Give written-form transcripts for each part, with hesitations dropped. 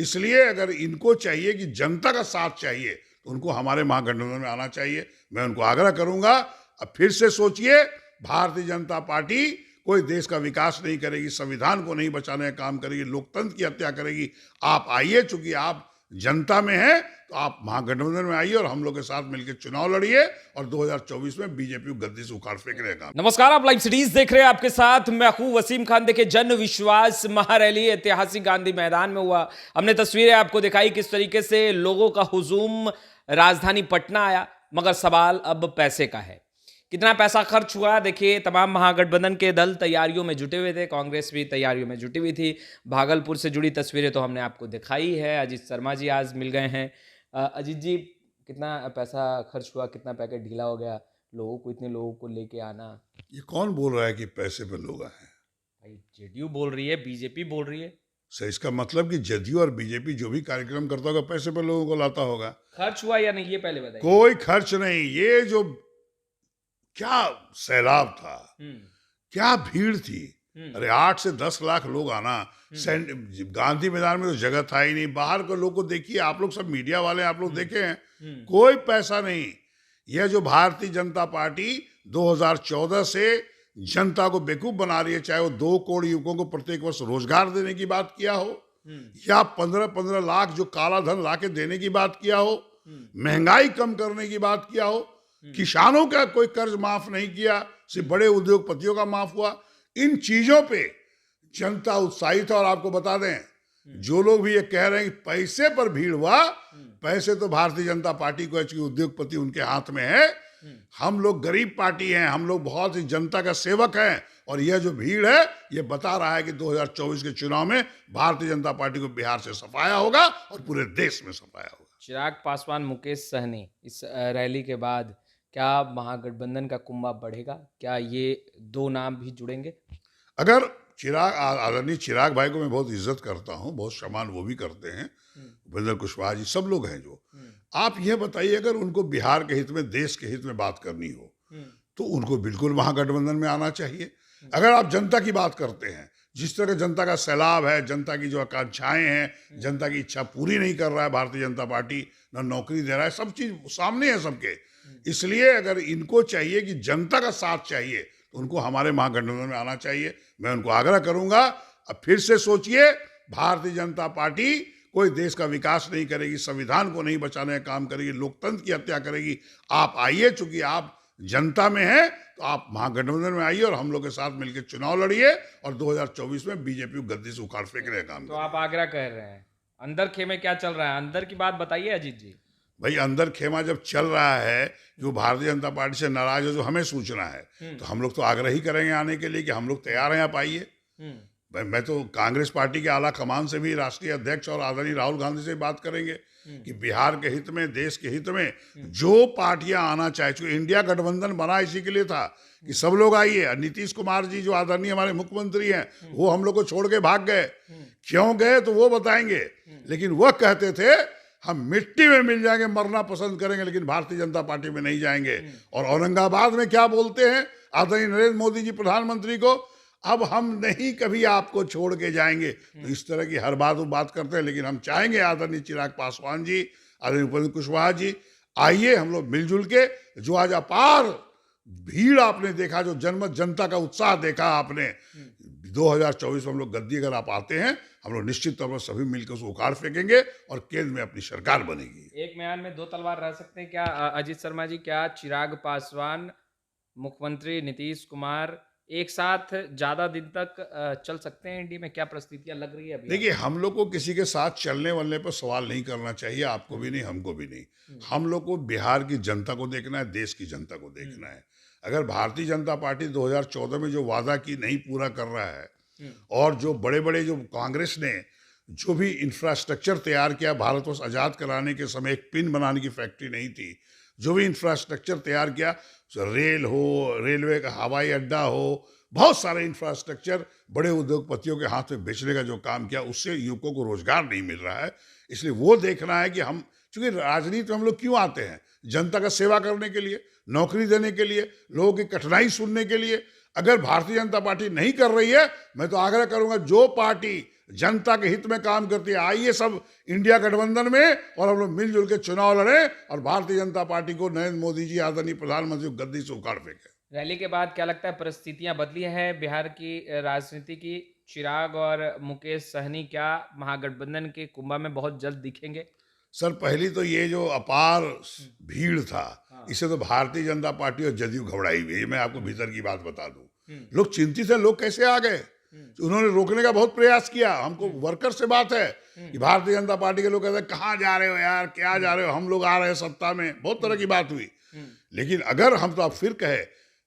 इसलिए अगर इनको चाहिए कि जनता का साथ चाहिए तो उनको हमारे महागठबंधन में आना चाहिए। मैं उनको आग्रह करूंगा, अब फिर से सोचिए, भारतीय जनता पार्टी कोई देश का विकास नहीं करेगी, संविधान को नहीं बचाने का काम करेगी, लोकतंत्र की हत्या करेगी। आप आइए, चूंकि आप जनता में हैं तो आप महागठबंधन में आइए और हम लोग के साथ मिलकर चुनाव लड़िए और 2024 में बीजेपी को गद्दी से उखाड़ फेंकने का काम। नमस्कार, आप लाइव सिटीज देख रहे हैं। आपके साथ मैं हूं वसीम खान। देखिए, जन विश्वास महारैली ऐतिहासिक गांधी मैदान में हुआ। हमने तस्वीरें आपको दिखाई किस तरीके से लोगों का हुजूम राजधानी पटना आया, मगर सवाल अब पैसे का है। कितना पैसा खर्च हुआ? देखिए, तमाम महागठबंधन के दल तैयारियों में जुटे हुए थे, कांग्रेस भी तैयारियों में जुटी हुई थी। भागलपुर से जुड़ी तस्वीरें तो हमने आपको दिखाई है। अजीत शर्मा जी आज मिल गए हैं। अजीत जी, कितना पैसा खर्च हुआ, कितना पैकेट ढीला हो गया, लोगों को, इतने लोगों को लेके आना? ये कौन बोल रहा है कि पैसे पे लोग आए हैं? भाई, जेडीयू बोल रही है, बीजेपी बोल रही है। सर, इसका मतलब कि जदयू और बीजेपी जो भी कार्यक्रम करता होगा पैसे पे लोगों को लाता होगा। खर्च हुआ या नहीं, ये पहले बताइए। कोई खर्च नहीं। ये जो क्या सैलाब था, क्या भीड़ थी। अरे 8 से 10 लाख लोग आना, गांधी मैदान में तो जगह था ही नहीं। बाहर के लोग को देखिए, आप लोग सब मीडिया वाले, आप लोग देखे हैं, कोई पैसा नहीं। यह जो भारतीय जनता पार्टी 2014 से जनता को बेवकूफ बना रही है, चाहे वो 2 करोड़ युवकों को प्रत्येक वर्ष रोजगार देने की बात किया हो, या 15-15 लाख जो काला धन लाके देने की बात किया हो, महंगाई कम करने की बात किया हो, किसानों का कोई कर्ज माफ नहीं किया, सिर्फ बड़े उद्योगपतियों का माफ हुआ। इन चीजों पे जनता उत्साहित है। और आपको बता दें, जो लोग भी ये कह रहे हैं कि पैसे पर भीड़ हुआ, पैसे तो भारतीय जनता पार्टी को, उद्योगपति उनके हाथ में है। हम लोग गरीब पार्टी हैं, हम लोग बहुत ही जनता का सेवक हैं। और यह जो भीड़ है, ये बता रहा है कि 2024 के चुनाव में भारतीय जनता पार्टी को बिहार से सफाया होगा और पूरे देश में सफाया होगा। चिराग पासवान, मुकेश सहनी, इस रैली के बाद क्या महागठबंधन का कुंभा बढ़ेगा? क्या ये 2 नाम भी जुड़ेंगे? अगर आदरणीय चिराग भाई को मैं बहुत इज्जत करता हूं, बहुत सम्मान वो भी करते हैं, उपेंद्र कुशवाहा जी, सब लोग हैं जो। आप यह बताइए, अगर उनको बिहार के हित में, देश के हित में बात करनी हो तो उनको बिल्कुल महागठबंधन में आना चाहिए। अगर आप जनता की बात करते हैं, जिस तरह जनता का सैलाब है, जनता की जो आकांक्षाएं हैं, जनता की इच्छा पूरी नहीं कर रहा है भारतीय जनता पार्टी, ना नौकरी दे रहा है, सब चीज सामने है सबके। इसलिए अगर इनको चाहिए कि जनता का साथ चाहिए तो उनको हमारे महागठबंधन में आना चाहिए। मैं उनको आग्रह करूंगा, अब फिर से सोचिए, भारतीय जनता पार्टी कोई देश का विकास नहीं करेगी, संविधान को नहीं बचाने का काम करेगी, लोकतंत्र की हत्या करेगी। आप आइए, चूंकि आप जनता में हैं तो आप महागठबंधन में आइए और हम लोग के साथ मिलकर चुनाव लड़िए और 2024 में बीजेपी को गद्दी से उखाड़ फेंकने का काम तो आप आग्रह कर रहे हैं, अंदर खेमे क्या चल रहा है? अंदर की बात बताइए अजीत जी। भाई, अंदर खेमा जब चल रहा है कि वो भारतीय जनता पार्टी से नाराज है, जो हमें सूचना है, तो हम लोग तो आग्रह ही करेंगे आने के लिए कि हम लोग तैयार हैं, आप आइए। मैं तो कांग्रेस पार्टी के आला कमान से भी, राष्ट्रीय अध्यक्ष और आदरणीय राहुल गांधी से बात करेंगे कि बिहार के हित में, देश के हित में जो पार्टियां आना चाहे, चूंकि इंडिया गठबंधन बना इसी के लिए था कि सब लोग आइए। नीतीश कुमार जी जो आदरणीय हमारे मुख्यमंत्री हैं, वो हम लोग को छोड़ के भाग गए। क्यों गए तो वो बताएंगे, लेकिन वह कहते थे हम मिट्टी में मिल जाएंगे, मरना पसंद करेंगे, लेकिन भारतीय जनता पार्टी में नहीं जाएंगे। और औरंगाबाद में क्या बोलते हैं आदरणीय नरेंद्र मोदी जी प्रधानमंत्री को, अब हम नहीं कभी आपको छोड़ के जाएंगे। तो इस तरह की हर बात वो बात करते हैं, लेकिन हम चाहेंगे आदरणीय चिराग पासवान जी, आदरणीय उपेंद्र कुशवाहा जी, आइए हम लोग मिलजुल के। जो आज अपार भीड़ आपने देखा, जो जनमत, जनता का उत्साह देखा आपने, 2024 में हम लोग गद्दी, अगर आप आते हैं, हम लोग निश्चित तौर पर सभी मिलकर उसको उखाड़ फेंकेंगे और केंद्र में अपनी सरकार बनेगी। एक म्यान में 2 तलवार रह सकते हैं क्या अजीत शर्मा जी? क्या चिराग पासवान, मुख्यमंत्री नीतीश कुमार एक साथ ज्यादा दिन तक चल सकते हैं? इंडिया में क्या परिस्थितियां लग रही है अभी? देखिए, हम लोग को किसी के साथ चलने वालने पर सवाल नहीं करना चाहिए, आपको भी नहीं, हमको भी नहीं। हम लोग को बिहार की जनता को देखना है, देश की जनता को देखना है। अगर भारतीय जनता पार्टी 2014 में जो वादा की नहीं पूरा कर रहा है, और जो बड़े बड़े, जो कांग्रेस ने जो भी इंफ्रास्ट्रक्चर तैयार किया, भारतवर्ष आजाद कराने के समय एक पिन बनाने की फैक्ट्री नहीं थी, जो भी इंफ्रास्ट्रक्चर तैयार किया, रेल हो, रेलवे का हवाई अड्डा हो, बहुत सारे इंफ्रास्ट्रक्चर बड़े उद्योगपतियों के हाथ में बेचने का जो काम किया, उससे युवकों को रोजगार नहीं मिल रहा है। इसलिए वो देखना है कि हम, चूंकि राजनीति में हम लोग क्यों आते हैं, जनता का सेवा करने के लिए, नौकरी देने के लिए, लोगों की कठिनाई सुनने के लिए। अगर भारतीय जनता पार्टी नहीं कर रही है, मैं तो आग्रह करूंगा, जो पार्टी जनता के हित में काम करती है। आइए सब इंडिया गठबंधन में और हम लोग मिलजुल के चुनाव लड़े और भारतीय जनता पार्टी को नरेंद्र मोदी जी आदरणीय प्रधानमंत्री को गद्दी से उखाड़ फेंके। रैली के बाद क्या लगता है परिस्थितियां बदली हैं बिहार की राजनीति की? चिराग और मुकेश सहनी क्या महागठबंधन के कुंभा में बहुत जल्द दिखेंगे? सर पहली तो ये जो अपार भीड़ था, इससे तो भारतीय जनता पार्टी और जदयू घबराई हुई है। मैं आपको भीतर की बात बता दूं, लोग चिंतित है, लोग कैसे आ गए। उन्होंने रोकने का बहुत प्रयास किया। हमको वर्कर से बात है कि भारतीय जनता पार्टी के लोग कहते हैं कहाँ जा रहे हो यार, क्या जा रहे हो, हम लोग आ रहे हैं सत्ता में, बहुत तरह की बात हुई। लेकिन अगर हम तो आप फिर कहे,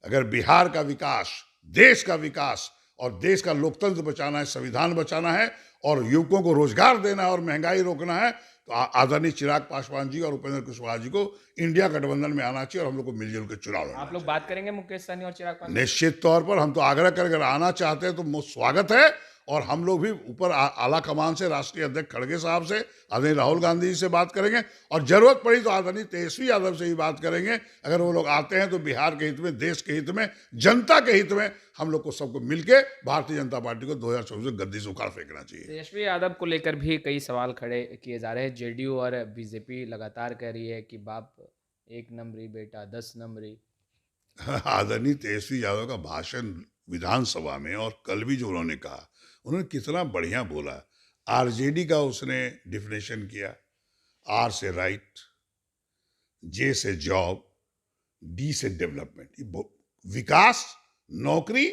अगर बिहार का विकास, देश का विकास और देश का लोकतंत्र बचाना है, संविधान बचाना है और युवकों को रोजगार देना है और महंगाई रोकना है, तो आदरणीय चिराग पासवान जी और उपेंद्र कुशवाहा जी को इंडिया गठबंधन में आना चाहिए और हम लोग को मिलजुल के चुनाव लड़ना। आप लोग बात करेंगे मुकेश सहनी और चिराग पासवान? निश्चित तौर पर हम तो आग्रह कर, अगर आना चाहते हैं तो बहुत स्वागत है। और हम लोग भी ऊपर आला कमान से, राष्ट्रीय अध्यक्ष खड़गे साहब से, आदरणीय राहुल गांधी जी से बात करेंगे और जरूरत पड़ी तो आदरणीय तेजस्वी यादव से भी बात करेंगे। अगर वो लोग आते हैं तो बिहार के हित में, देश के हित में, जनता के हित में हम लोग को सबको मिलके भारतीय जनता पार्टी को 2024 में गद्दी से उखाड़ फेंकना चाहिए। तेजस्वी यादव को लेकर भी कई सवाल खड़े किए जा रहे हैं। जेडीयू और बीजेपी लगातार कह रही है कि बाप 1 नंबरी, बेटा 10 नंबरी। आदरणीय तेजस्वी यादव का भाषण विधानसभा में और कल भी जो उन्होंने कहा, उन्होंने कितना बढ़िया बोला। आरजेडी का उसने डिफिनेशन किया, आर से राइट, जे से जॉब, डी से डेवलपमेंट, विकास, नौकरी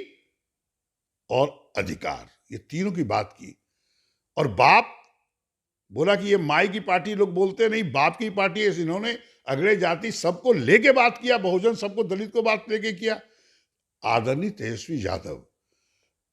और अधिकार, ये तीनों की बात की। और बाप बोला कि ये माई की पार्टी लोग बोलते नहीं, बाप की पार्टी है। इन्होंने अगड़े जाति सबको लेके बात किया, बहुजन सबको, दलित को बात लेके किया। आदरणीय तेजस्वी यादव,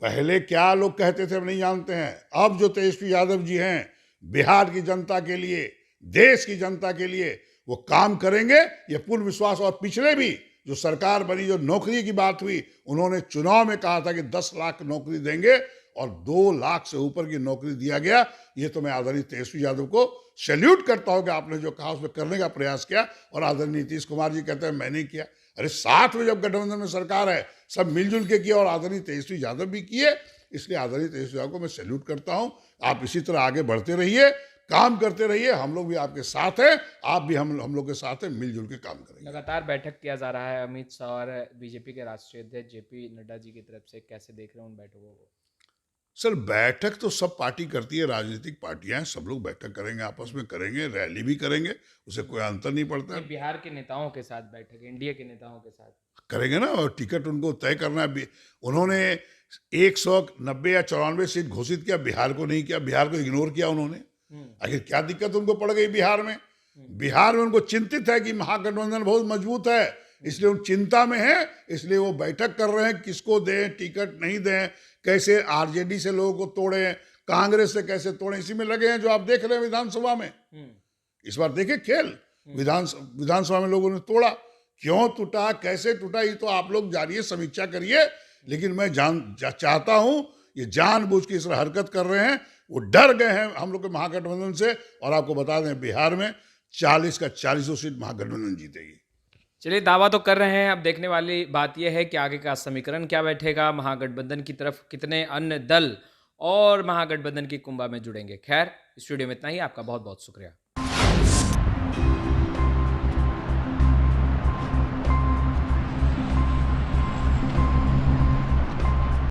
पहले क्या लोग कहते थे हम नहीं जानते हैं, अब जो तेजस्वी यादव जी हैं बिहार की जनता के लिए, देश की जनता के लिए वो काम करेंगे, ये पूर्ण विश्वास। और पिछले भी जो सरकार बनी, जो नौकरी की बात हुई, उन्होंने चुनाव में कहा था कि 10 लाख नौकरी देंगे और 2 लाख से ऊपर की नौकरी दिया गया। ये तो मैं आदरणीय तेजस्वी यादव को सैल्यूट करता हूं कि आपने जो कहा उसमें करने का प्रयास किया। और आदरणीय नीतीश कुमार जी कहते हैं मैंने किया। अरे साथ में जब गठबंधन में सरकार है, सब मिलजुल के किया और आदरणीय तेजस्वी यादव भी किए, इसलिए आदरणीय तेजस्वी यादव को मैं सैल्यूट करता हूं। आप इसी तरह आगे बढ़ते रहिए, काम करते रहिए, हम लोग भी आपके साथ हैं, आप भी हम लोग के साथ हैं, मिलजुल के काम करेंगे। लगातार बैठक किया जा रहा है अमित शाह और बीजेपी के राष्ट्रीय अध्यक्ष जेपी नड्डा जी की तरफ से, कैसे देख रहे हैं उन बैठकों को? सर बैठक तो सब पार्टी करती है, राजनीतिक पार्टियां हैं, सब लोग बैठक करेंगे, आपस में करेंगे, रैली भी करेंगे, उससे कोई अंतर नहीं पड़ता है। बिहार के नेताओं के साथ बैठक, एनडीए के नेताओं के साथ करेंगे ना, और टिकट उनको तय करना है। उन्होंने 190 या 94 सीट घोषित किया, बिहार को नहीं किया, बिहार को इग्नोर किया उन्होंने। आखिर क्या दिक्कत उनको पड़ गई बिहार में? बिहार में उनको चिंतित है कि महागठबंधन बहुत मजबूत है, इसलिए उन चिंता में है, इसलिए वो बैठक कर रहे हैं, किसको दें टिकट, नहीं दें, कैसे आरजेडी से लोगों को तोड़ें, कांग्रेस से कैसे तोड़ें, इसी में लगे हैं जो आप देख रहे हैं विधानसभा में। इस बार देखे खेल, विधानसभा में लोगों ने तोड़ा, क्यों टूटा, कैसे टूटा, ये तो आप लोग जानिए, समीक्षा करिए। लेकिन मैं चाहता हूं, ये जानबूझ के इस तरह हरकत कर रहे हैं, वो डर गए हैं हम लोग के महागठबंधन से। और आपको बता दें बिहार में 40 का 40 सीट महागठबंधन जीतेगी। चलिए, दावा तो कर रहे हैं, अब देखने वाली बात यह है कि आगे का समीकरण क्या बैठेगा, महागठबंधन की तरफ कितने अन्य दल और महागठबंधन की कुंभा में जुड़ेंगे। खैर, इस वीडियो में इतना ही। आपका बहुत बहुत शुक्रिया।